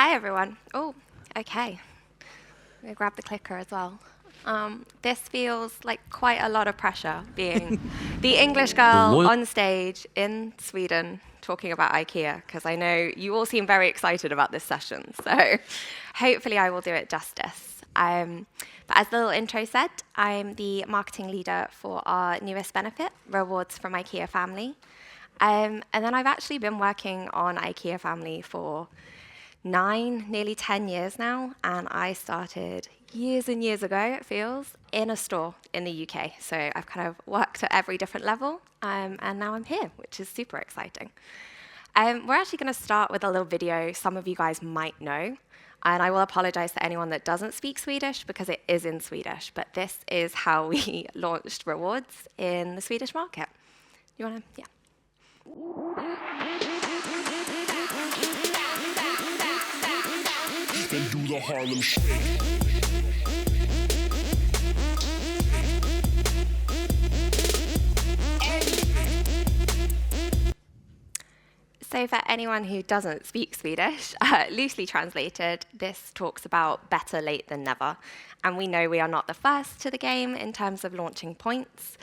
Hi, everyone. Oh, okay. I'm going to grab the clicker as well. This feels like quite a lot of pressure, being the English The girl loyal. on stage in Sweden talking about IKEA, because I know you all seem very excited about this session. So hopefully I will do it justice. But as the little intro said, I'm the marketing leader for our newest benefit, Rewards from IKEA Family. And then I've actually been working on IKEA Family for 9, nearly 10 years now, and I started years and years ago, it feels, in a store in the UK. So I've kind of worked at every different level, and now I'm here, which is super exciting. We're actually going to start with a little video some of you guys might know, and I will apologize to anyone that doesn't speak Swedish because it is in Swedish, but this is how we launched Rewards in the Swedish market. You want to, yeah. Then do the Harlem Shake. So for anyone who doesn't speak Swedish, loosely translated, this talks about better late than never. And we know we are not the first to the game in terms of launching points,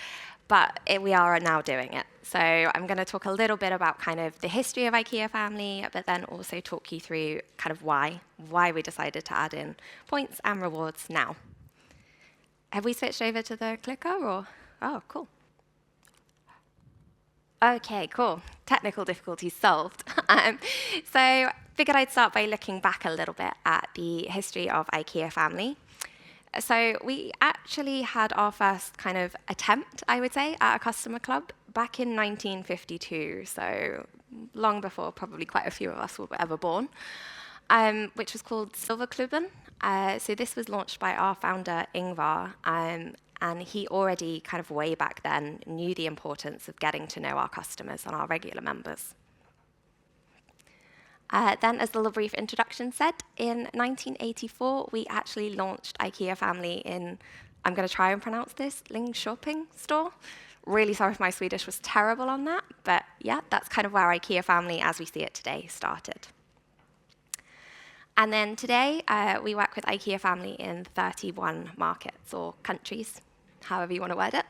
but we are now doing it. So I'm going to talk a little bit about kind of the history of IKEA Family, but then also talk you through kind of why we decided to add in points and rewards now. Have we switched over to the clicker or? Oh, cool. Okay, cool. Technical difficulties solved. So figured I'd start by looking back a little bit at the history of IKEA Family. So we actually had our first kind of attempt, I would say, at a customer club back in 1952, so long before probably quite a few of us were ever born, which was called Silverklubben. So this was launched by our founder, Ingvar, and he already kind of way back then knew the importance of getting to know our customers and our regular members. Then, as the little brief introduction said, in 1984, we actually launched IKEA Family in, I'm going to try and pronounce this, Linköping store. Really sorry if my Swedish was terrible on that, but yeah, that's kind of where IKEA Family, as we see it today, started. And then today, we work with IKEA Family in 31 markets or countries, however you want to word it.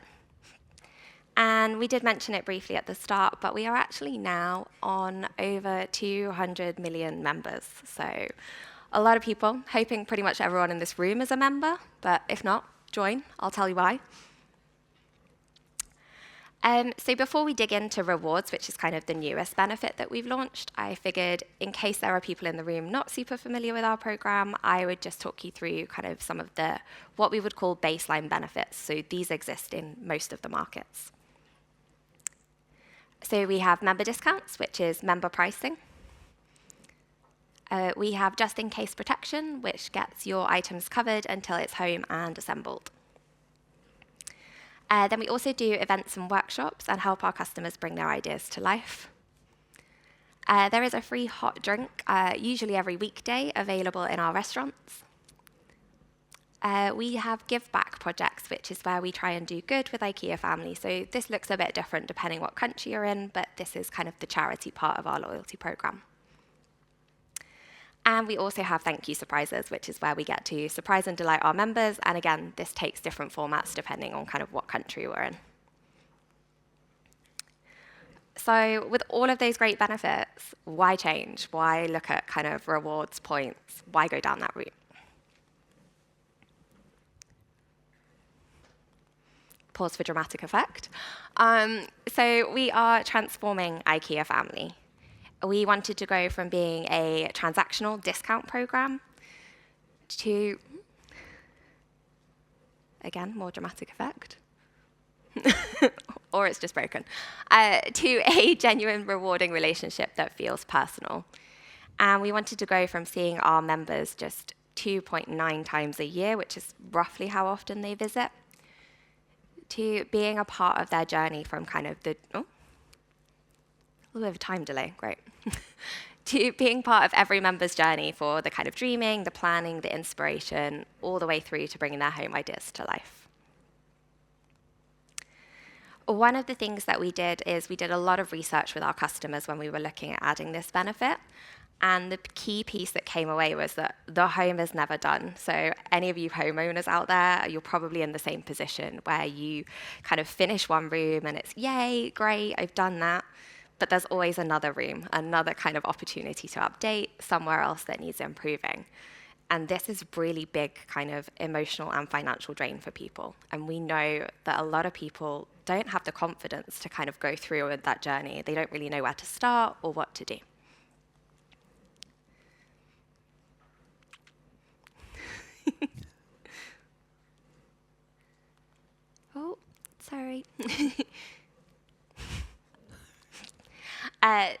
And we did mention it briefly at the start, but we are actually now on over 200 million members. So a lot of people, hoping pretty much everyone in this room is a member, but if not, join. I'll tell you why. So before we dig into rewards, which is kind of the newest benefit that we've launched, I figured in case there are people in the room not super familiar with our program, I would just talk you through kind of some of the what we would call baseline benefits. So these exist in most of the markets. So we have member discounts, which is member pricing. We have just-in-case protection, which gets your items covered until it's home and assembled. Then we also do events and workshops and help our customers bring their ideas to life. There is a free hot drink, usually every weekday, available in our restaurants. We have give back projects, which is where we try and do good with IKEA Family. So this looks a bit different depending what country you're in, but this is kind of the charity part of our loyalty program. And we also have thank you surprises, which is where we get to surprise and delight our members. And again, this takes different formats depending on kind of what country we're in. So with all of those great benefits, why change? Why look at kind of rewards, points? Why go down that route? Pause for dramatic effect. So we are transforming IKEA Family. We wanted to go from being a transactional discount program to, again, more dramatic effect, or it's just broken, to a genuine, rewarding relationship that feels personal. And we wanted to go from seeing our members just 2.9 times a year, which is roughly how often they visit, to being a part of their journey from kind of the, a little bit of a time delay, great, to being part of every member's journey for the kind of dreaming, the planning, the inspiration, all the way through to bringing their home ideas to life. One of the things that we did is we did a lot of research with our customers when we were looking at adding this benefit. And the key piece that came away was that the home is never done. So any of you homeowners out there, you're probably in the same position where you kind of finish one room and it's, yay, great, I've done that. But there's always another room, another kind of opportunity to update, somewhere else that needs improving. And this is really big kind of emotional and financial drain for people. And we know that a lot of people don't have the confidence to kind of go through with that journey. They don't really know where to start or what to do. Oh, sorry.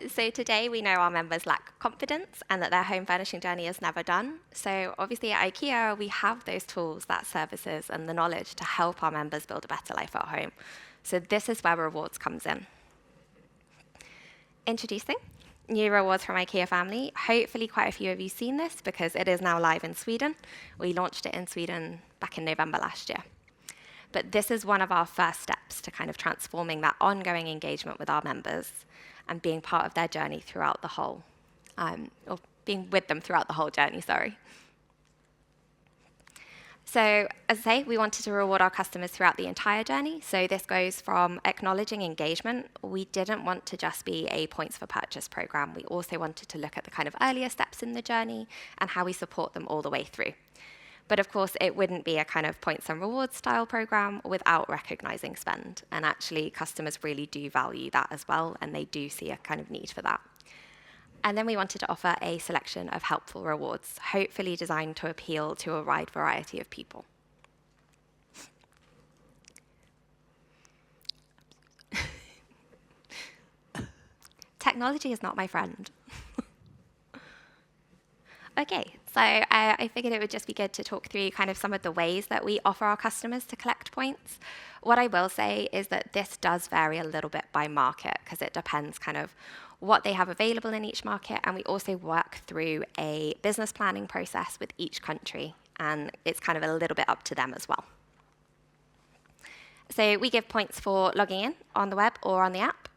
So today we know our members lack confidence and that their home furnishing journey is never done. So obviously at IKEA, we have those tools, that services and the knowledge to help our members build a better life at home. So this is where rewards comes in. Introducing new rewards from IKEA Family. Hopefully quite a few of you have seen this because it is now live in Sweden. We launched it in Sweden back in November last year. But this is one of our first steps to kind of transforming that ongoing engagement with our members and being part of their journey throughout the whole, or being with them throughout the whole journey, sorry. So as I say, we wanted to reward our customers throughout the entire journey. So this goes from acknowledging engagement. We didn't want to just be a points for purchase program. We also wanted to look at the kind of earlier steps in the journey and how we support them all the way through. But of course, it wouldn't be a kind of points and rewards style program without recognizing spend. And actually, customers really do value that as well, and they do see a kind of need for that. And then we wanted to offer a selection of helpful rewards, hopefully designed to appeal to a wide variety of people. Technology is not my friend. Okay, so I figured it would just be good to talk through kind of some of the ways that we offer our customers to collect points. What I will say is that this does vary a little bit by market because it depends kind of what they have available in each market, and we also work through a business planning process with each country, and it's kind of a little bit up to them as well. So we give points for logging in on the web or on the app,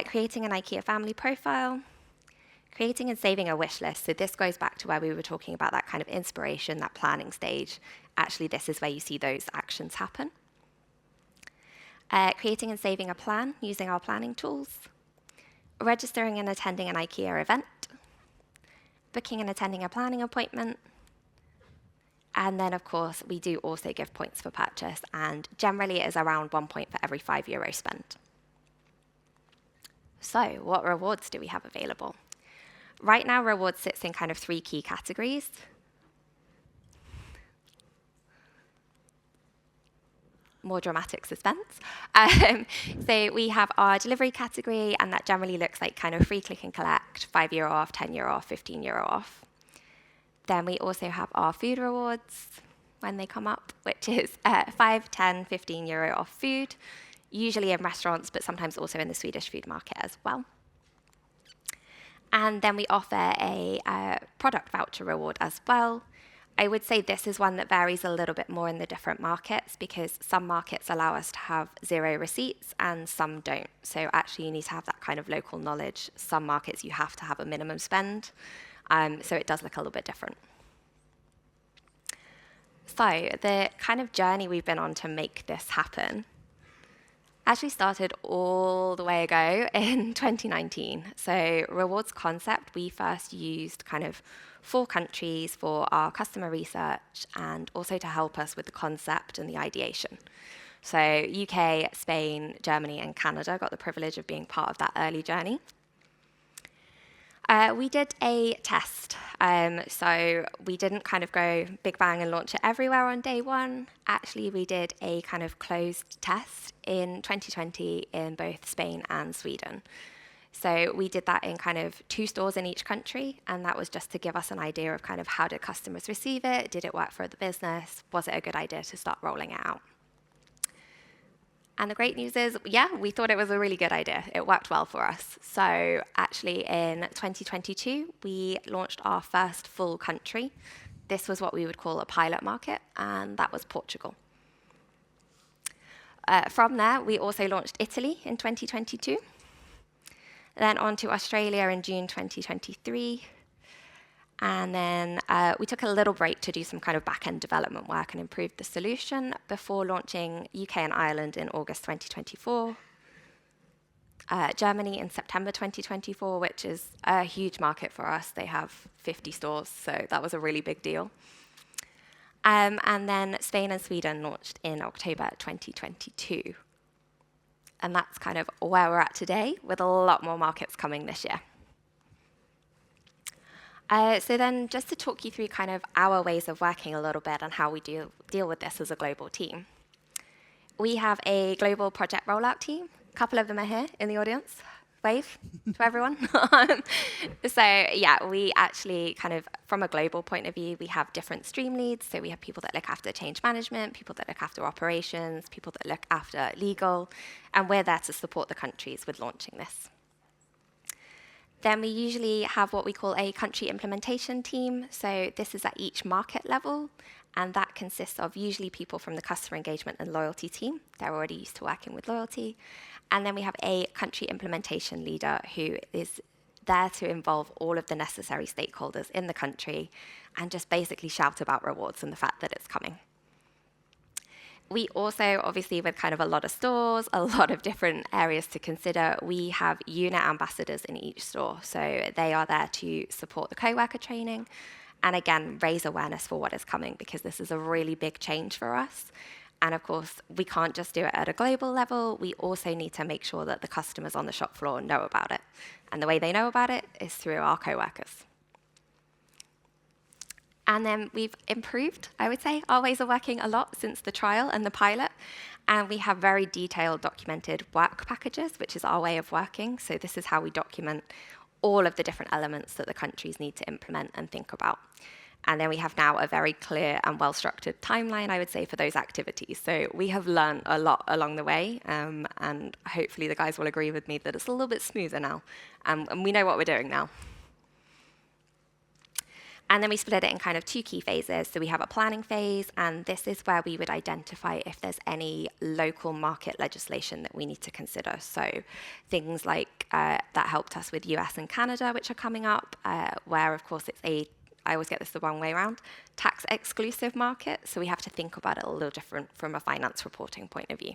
creating an IKEA family profile, creating and saving a wish list. So this goes back to where we were talking about that kind of inspiration, that planning stage. Actually, this is where you see those actions happen. Creating and saving a plan using our planning tools. Registering and attending an IKEA event. Booking and attending a planning appointment. And then, of course, we do also give points for purchase, and generally it is around 1 point for every €5 spent. So what rewards do we have available? Right now, rewards sits in kind of 3 key categories. More dramatic suspense. So we have our delivery category, and that generally looks like kind of free click and collect, €5 off, €10 off, €15 off. Then we also have our food rewards when they come up, which is 5, 10, €15 off food, usually in restaurants, but sometimes also in the Swedish food market as well. And then we offer a product voucher reward as well. I would say this is one that varies a little bit more in the different markets because some markets allow us to have 0 receipts and some don't. So actually you need to have that kind of local knowledge. Some markets you have to have a minimum spend. So it does look a little bit different. So the kind of journey we've been on to make this happen actually started all the way ago in 2019. So rewards concept, we first used kind of 4 countries for our customer research and also to help us with the concept and the ideation. So UK, Spain, Germany, and Canada got the privilege of being part of that early journey. We did a test. So we didn't kind of go big bang and launch it everywhere on day one. Actually, we did a kind of closed test in 2020 in both Spain and Sweden. So we did that in kind of 2 stores in each country, and that was just to give us an idea of kind of how did customers receive it, did it work for the business, was it a good idea to start rolling it out? And the great news is, yeah, we thought it was a really good idea. It worked well for us. So actually in 2022, we launched our first full country. This was what we would call a pilot market, and that was Portugal. From there, we also launched Italy in 2022. Then on to Australia in June 2023. And then we took a little break to do some kind of back-end development work and improve the solution before launching UK and Ireland in August 2024. Germany in September 2024, which is a huge market for us. They have 50 stores, so that was a really big deal. And then Spain and Sweden launched in October 2022. And that's kind of where we're at today, with a lot more markets coming this year. So then just to talk you through kind of our ways of working a little bit and how we deal with this as a global team. We have a global project rollout team. A couple of them are here in the audience. Wave to everyone. So yeah, we actually kind of, from a global point of view, we have different stream leads. So we have people that look after change management, people that look after operations, people that look after legal, and we're there to support the countries with launching this. Then we usually have what we call a country implementation team. So this is at each market level, and that consists of usually people from the customer engagement and loyalty team. They're already used to working with loyalty. And then we have a country implementation leader who is there to involve all of the necessary stakeholders in the country and just basically shout about rewards and the fact that it's coming. We also, obviously, with kind of a lot of stores, a lot of different areas to consider, we have unit ambassadors in each store. So they are there to support the co-worker training and, again, raise awareness for what is coming, because this is a really big change for us. And, of course, we can't just do it at a global level. We also need to make sure that the customers on the shop floor know about it. And the way they know about it is through our co-workers. And then we've improved, I would say, our ways of working a lot since the trial and the pilot. And we have very detailed documented work packages, which is our way of working. So this is how we document all of the different elements that the countries need to implement and think about. And then we have now a very clear and well-structured timeline, I would say, for those activities. So we have learned a lot along the way, and hopefully the guys will agree with me that it's a little bit smoother now, and we know what we're doing now. And then we split it in kind of two key phases. So we have a planning phase, and this is where we would identify if there's any local market legislation that we need to consider. So things like that helped us with US and Canada, which are coming up, where, of course, it's I always get this the wrong way around, tax-exclusive market. So we have to think about it a little different from a finance reporting point of view.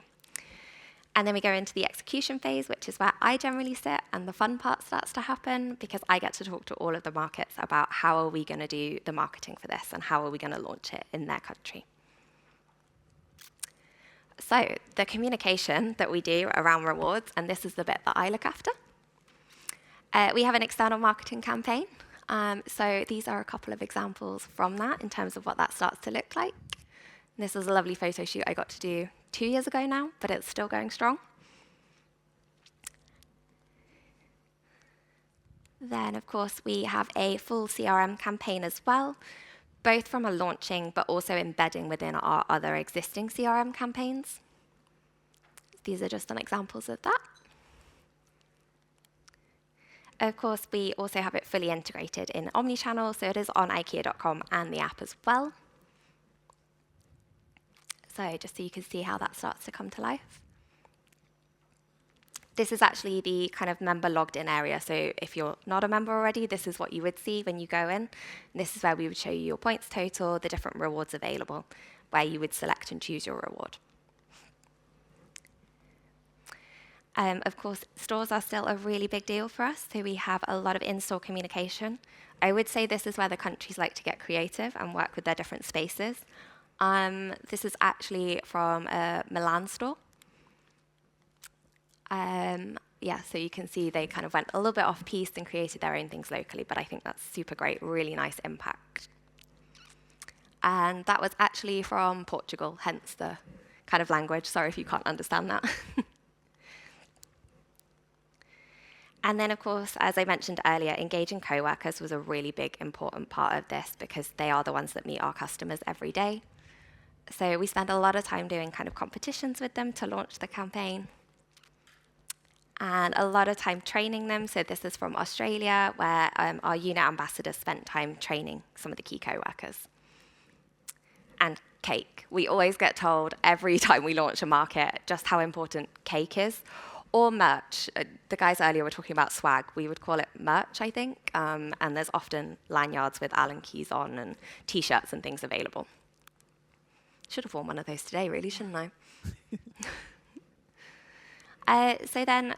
And then we go into the execution phase, which is where I generally sit, and the fun part starts to happen, because I get to talk to all of the markets about how are we going to do the marketing for this and how are we going to launch it in their country. So the communication that we do around rewards, and this is the bit that I look after. We have an external marketing campaign. So these are a couple of examples from that in terms of what that starts to look like. This is a lovely photo shoot I got to do 2 years ago now, but it's still going strong. Then, of course, we have a full CRM campaign as well, both from a launching but also embedding within our other existing CRM campaigns. These are just some examples of that. Of course, we also have it fully integrated in omnichannel, so it is on IKEA.com and the app as well. So just so you can see how that starts to come to life. This is actually the kind of member logged in area. So if you're not a member already, this is what you would see when you go in. And this is where we would show you your points total, the different rewards available, where you would select and choose your reward. Of course, stores are still a really big deal for us, so we have a lot of in-store communication. I would say this is where the countries like to get creative and work with their different spaces. This is actually from a Milan store. Yeah, so you can see they kind of went a little bit off-piste and created their own things locally, but I think that's super great, really nice impact. And that was actually from Portugal, hence the kind of language. Sorry if you can't understand that. And then, of course, as I mentioned earlier, engaging co-workers was a really big, important part of this, because they are the ones that meet our customers every day. So we spend a lot of time doing kind of competitions with them to launch the campaign, and a lot of time training them. So this is from Australia, where our unit ambassadors spent time training some of the key co-workers. And cake. We always get told every time we launch a market just how important cake is. Or merch. The guys earlier were talking about swag. We would call it merch, I think. And there's often lanyards with Allen keys on and T-shirts and things available. Should have worn one of those today, really, shouldn't I? So then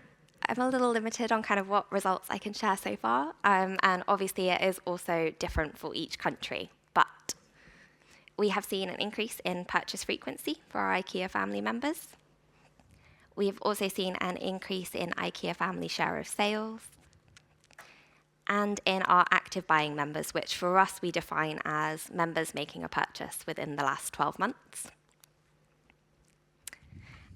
I'm a little limited on kind of what results I can share so far. And obviously it is also different for each country. But we have seen an increase in purchase frequency for our IKEA family members. We've also seen an increase in IKEA Family share of sales and in our active buying members, which for us we define as members making a purchase within the last 12 months.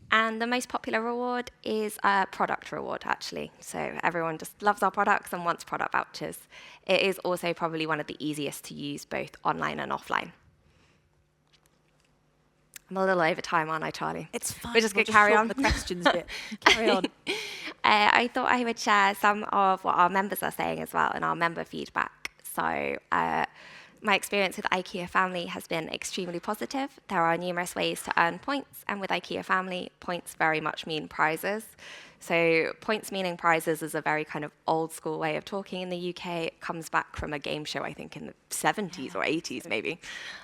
And the most popular reward is a product reward, actually. So everyone just loves our products and wants product vouchers. It is also probably one of the easiest to use both online and offline. I'm a little over time, aren't I, Charlie? It's fine. We're just going to carry on. The questions bit. Carry on. I thought I would share some of what our members are saying as well and our member feedback. So my experience with IKEA Family has been extremely positive. There are numerous ways to earn points, and with IKEA Family, points very much mean prizes. So points meaning prizes is a very kind of old school way of talking in the UK. It comes back from a game show, I think, in the 70s or 80s, maybe.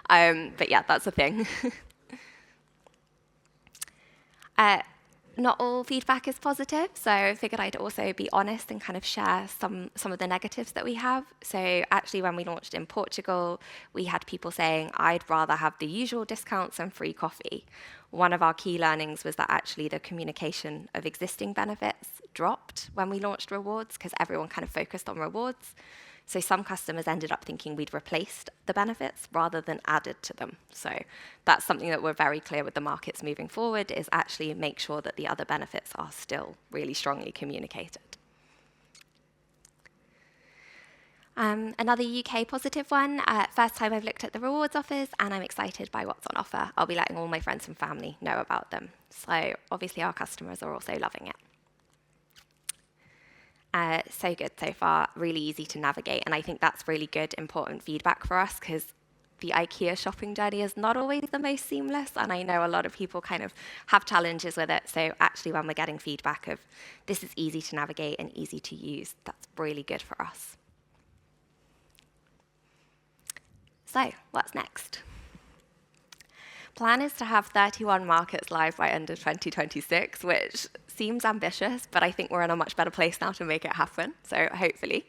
But yeah, that's a thing. Not all feedback is positive, so I figured I'd also be honest and kind of share some of the negatives that we have. So actually, when we launched in Portugal, we had people saying, I'd rather have the usual discounts and free coffee. One of our key learnings was that actually the communication of existing benefits dropped when we launched rewards because everyone kind of focused on rewards. So some customers ended up thinking we'd replaced the benefits rather than added to them. So that's something that we're very clear with the markets moving forward is actually make sure that the other benefits are still really strongly communicated. Another UK positive one, first time I've looked at the rewards offers and I'm excited by what's on offer. I'll be letting all my friends and family know about them. So obviously our customers are also loving it. So good so far, really easy to navigate. And I think that's really good, important feedback for us because the IKEA shopping journey is not always the most seamless. And I know a lot of people kind of have challenges with it. So actually when we're getting feedback of this is easy to navigate and easy to use, that's really good for us. So what's next? Plan is to have 31 markets live by end of 2026, which seems ambitious, but I think we're in a much better place now to make it happen, so hopefully.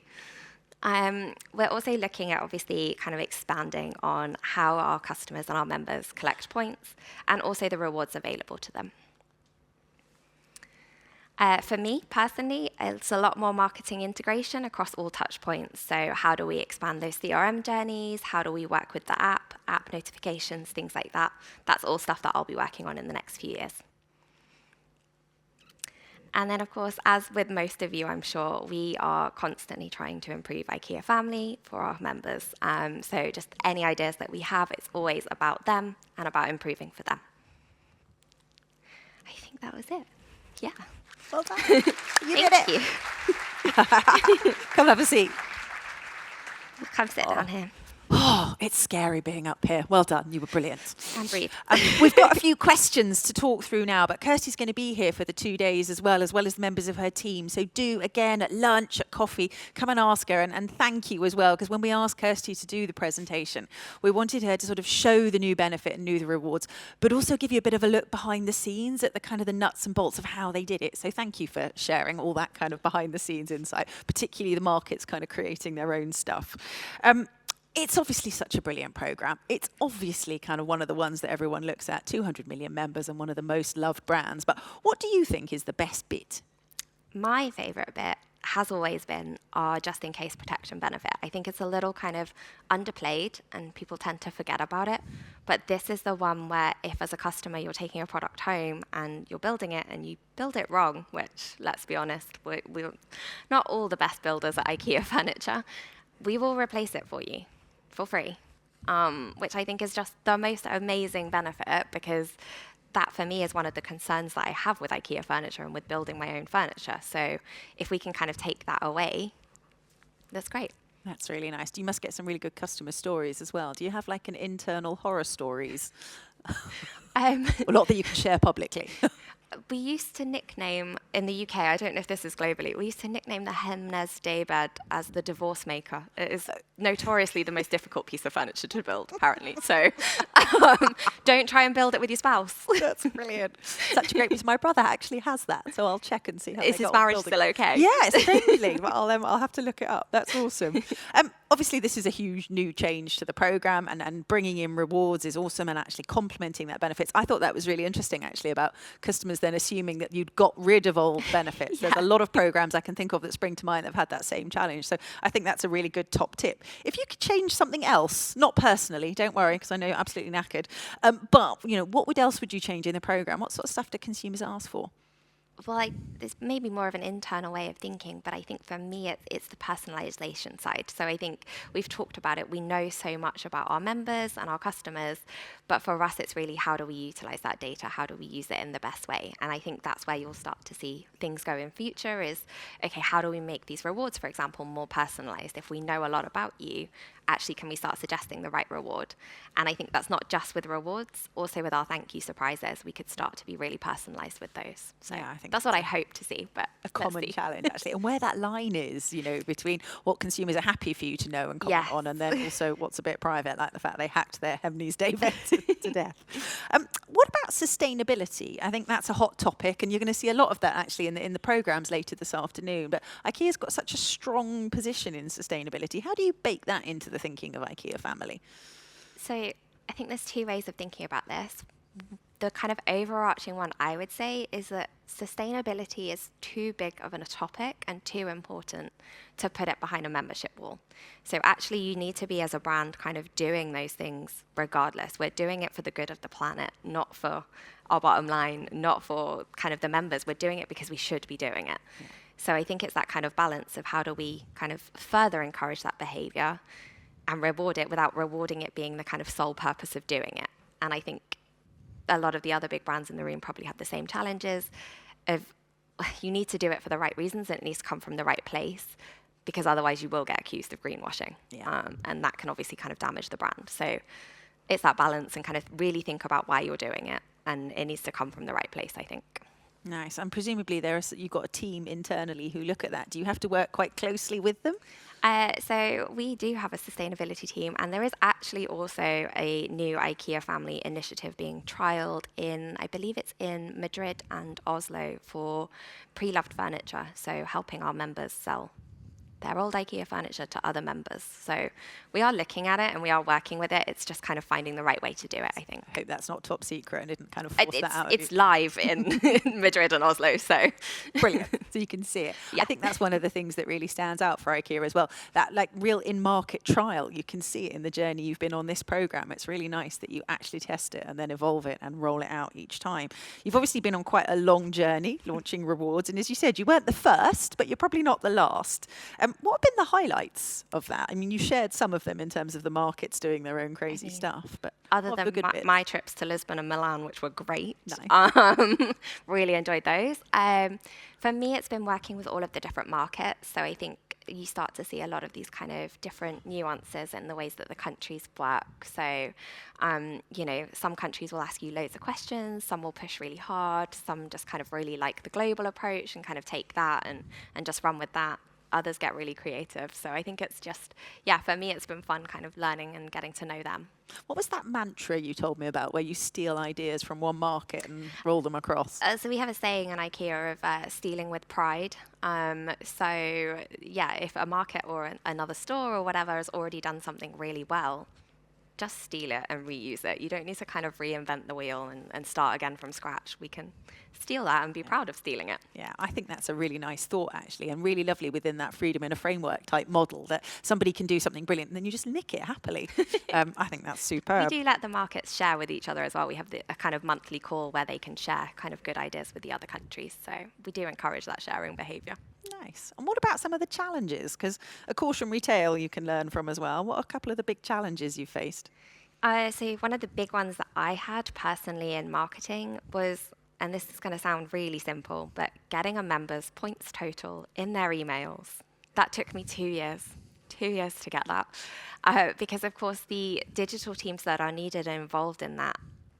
We're also looking at obviously kind of expanding on how our customers and our members collect points and also the rewards available to them. For me, personally, it's a lot more marketing integration across all touch points. So how do we expand those CRM journeys? How do we work with the app notifications, things like that? That's all stuff that I'll be working on in the next few years. And then, of course, as with most of you, I'm sure, we are constantly trying to improve IKEA Family for our members. So just any ideas that we have, it's always about them and about improving for them. I think that was it. Yeah. Well done. You did it. Thank you. Come have a seat. Come sit down here. Oh, it's scary being up here. Well done. You were brilliant. And breathe. We've got a few questions to talk through now, but Kirsty's going to be here for the 2 days as well as the members of her team. So do, again, at lunch, at coffee, come and ask her. And thank you as well, because when we asked Kirsty to do the presentation, we wanted her to sort of show the new benefit and new the rewards, but also give you a bit of a look behind the scenes at the kind of the nuts and bolts of how they did it. So thank you for sharing all that kind of behind the scenes insight, particularly the markets kind of creating their own stuff. It's obviously such a brilliant program. It's obviously kind of one of the ones that everyone looks at, 200 million members and one of the most loved brands. But what do you think is the best bit? My favourite bit has always been our just-in-case protection benefit. I think it's a little kind of underplayed and people tend to forget about it. But this is the one where if as a customer you're taking a product home and you're building it and you build it wrong, which, let's be honest, we're not all the best builders at IKEA Furniture, we will replace it for you for free, which I think is just the most amazing benefit because that for me is one of the concerns that I have with IKEA Furniture and with building my own furniture. So if we can kind of take that away, that's great. That's really nice. You must get some really good customer stories as well. Do you have like an internal horror stories? Um, A lot that you can share publicly. We used to nickname, in the UK, I don't know if this is globally, we used to nickname the Hemnes daybed as the divorce maker. It is notoriously the most difficult piece of furniture to build, apparently. So don't try and build it with your spouse. That's brilliant. Such a great piece. My brother actually has that, so I'll check and see how Is they his got on marriage building. still okay? Yes, totally. But I'll have to look it up. That's awesome. Obviously, this is a huge new change to the program, and bringing in rewards is awesome, and actually complementing that benefits. I thought that was really interesting, actually, about customers then assuming that you'd got rid of old benefits. There's a lot of programs I can think of that spring to mind that have had that same challenge. So I think that's a really good top tip. If you could change something else, not personally, don't worry, because I know you're absolutely knackered, but what else would you change in the program? What sort of stuff do consumers ask for? Well, it's maybe more of an internal way of thinking, but I think for me, it's the personalization side. So I think we've talked about it. We know so much about our members and our customers, but for us, it's really how do we utilize that data? How do we use it in the best way? And I think that's where you'll start to see things go in future is, okay, how do we make these rewards, for example, more personalized? If we know a lot about you, actually, can we start suggesting the right reward? And I think that's not just with rewards, also with our thank you surprises, we could start to be really personalized with those. So Yeah, I think that's what I hope to see, but a common challenge, actually. And where that line is, between what consumers are happy for you to know and comment on, and then also what's a bit private, like the fact they hacked their Hemnes daybed to death. What about sustainability? I think that's a hot topic, and you're going to see a lot of that actually in the programs later this afternoon. But IKEA's got such a strong position in sustainability. How do you bake that into the thinking of IKEA Family? So I think there's two ways of thinking about this. The kind of overarching one I would say is that sustainability is too big of a topic and too important to put it behind a membership wall. So actually you need to be, as a brand, kind of doing those things regardless. We're doing it for the good of the planet, not for our bottom line, not for kind of the members. We're doing it because we should be doing it. Yeah. So I think it's that kind of balance of how do we kind of further encourage that behavior and reward it without rewarding it being the kind of sole purpose of doing it. And I think a lot of the other big brands in the room probably have the same challenges of you need to do it for the right reasons and it needs to come from the right place, because otherwise you will get accused of greenwashing. Yeah. And that can obviously kind of damage the brand. So it's that balance and kind of really think about why you're doing it, and it needs to come from the right place, I think. Nice. And presumably you've got a team internally who look at that. Do you have to work quite closely with them? So we do have a sustainability team, and there is actually also a new IKEA Family initiative being trialled in, I believe it's in Madrid and Oslo, for pre-loved furniture, so helping our members sell their old IKEA furniture to other members. So we are looking at it and we are working with it. It's just kind of finding the right way to do it, I think. I hope that's not top secret and didn't kind of force that out. It's live in Madrid and Oslo, so. Brilliant. So you can see it. Yeah. I think that's one of the things that really stands out for IKEA as well. That like real in-market trial, you can see it in the journey you've been on this program. It's really nice that you actually test it and then evolve it and roll it out each time. You've obviously been on quite a long journey launching rewards. And as you said, you weren't the first, but you're probably not the last. What have been the highlights of that? I mean, you shared some of them in terms of the markets doing their own crazy stuff, but other than my trips to Lisbon and Milan, which were great, nice. Really enjoyed those. For me, it's been working with all of the different markets. So I think you start to see a lot of these kind of different nuances in the ways that the countries work. So, some countries will ask you loads of questions, some will push really hard, some just kind of really like the global approach and kind of take that and just run with that. Others get really creative. So I think it's just, for me, it's been fun kind of learning and getting to know them. What was that mantra you told me about where you steal ideas from one market and roll them across? So we have a saying in IKEA of stealing with pride. If a market or another store or whatever has already done something really well, just steal it and reuse it. You don't need to kind of reinvent the wheel and start again from scratch. We can steal that and be proud of stealing it. Yeah, I think that's a really nice thought, actually, and really lovely within that freedom in a framework type model that somebody can do something brilliant and then you just nick it happily. I think that's superb. We do let the markets share with each other as well. We have a kind of monthly call where they can share kind of good ideas with the other countries. So we do encourage that sharing behaviour. Nice. And what about some of the challenges? Because a caution retail you can learn from as well. What are a couple of the big challenges you faced? So one of the big ones that I had personally in marketing was, and this is going to sound really simple, but getting a member's points total in their emails. That took me 2 years. 2 years to get that. Because, of course, the digital teams that are needed and involved in that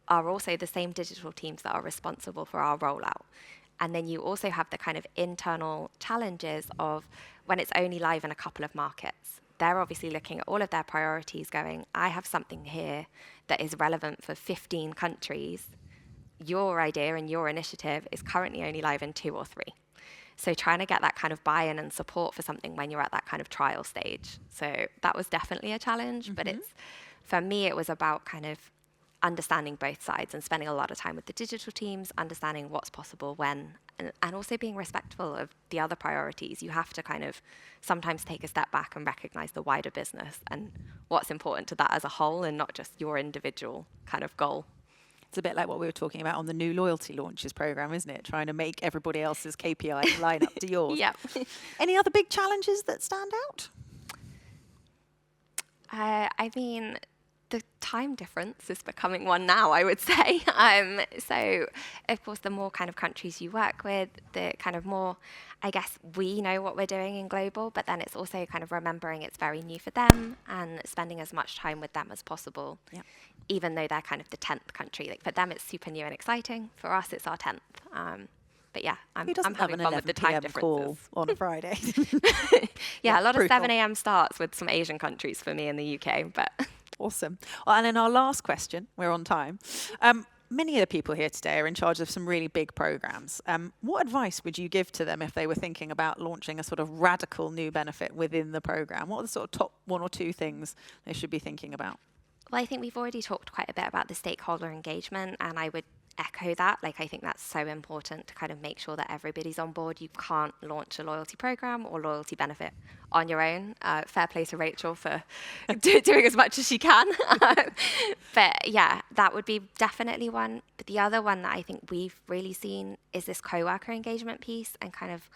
are also the same digital teams that are responsible for our rollout. And then you also have the kind of internal challenges of when it's only live in a couple of markets. They're obviously looking at all of their priorities going, I have something here that is relevant for 15 countries. Your idea and your initiative is currently only live in 2 or 3. So trying to get that kind of buy-in and support for something when you're at that kind of trial stage. So that was definitely a challenge, but for me, it was about kind of understanding both sides and spending a lot of time with the digital teams, understanding what's possible when, and also being respectful of the other priorities. You have to kind of sometimes take a step back and recognize the wider business and what's important to that as a whole and not just your individual kind of goal. It's a bit like what we were talking about on the new loyalty launches program, isn't it? Trying to make everybody else's KPIs line up to yours. Yeah. Any other big challenges that stand out? I mean, the time difference is becoming one now, I would say. So, of course, the more kind of countries you work with, the kind of more, I guess, we know what we're doing in global, but then it's also kind of remembering it's very new for them and spending as much time with them as possible, even though they're kind of the 10th country. Like for them, it's super new and exciting. For us, it's our 10th. But yeah, I'm having fun with the time differences. Call on a Friday? Yeah, a lot brutal. of 7 a.m. starts with some Asian countries for me in the UK, but... Awesome. Well, and then our last question, we're on time. Many of the people here today are in charge of some really big programs. What advice would you give to them if they were thinking about launching a sort of radical new benefit within the program? What are the sort of top 1 or 2 things they should be thinking about? Well, I think we've already talked quite a bit about the stakeholder engagement, and I would echo that. Like, I think that's so important to kind of make sure that everybody's on board. You can't launch a loyalty program or loyalty benefit on your own. Fair play to Rachel for doing as much as she can. But yeah, that would be definitely one. But the other one that I think we've really seen is this coworker engagement piece, and kind of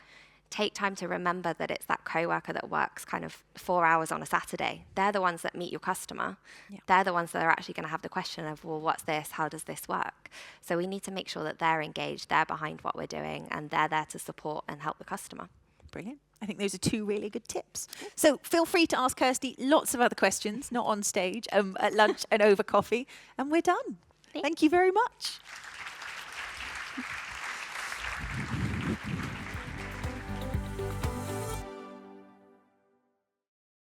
take time to remember that it's that coworker that works kind of 4 hours on a Saturday. They're the ones that meet your customer. Yeah. They're the ones that are actually going to have the question of, well, what's this? How does this work? So we need to make sure that they're engaged, they're behind what we're doing, and they're there to support and help the customer. Brilliant. I think those are 2 really good tips. So feel free to ask Kirsty lots of other questions, not on stage, at lunch and over coffee, and we're done. Thank you very much.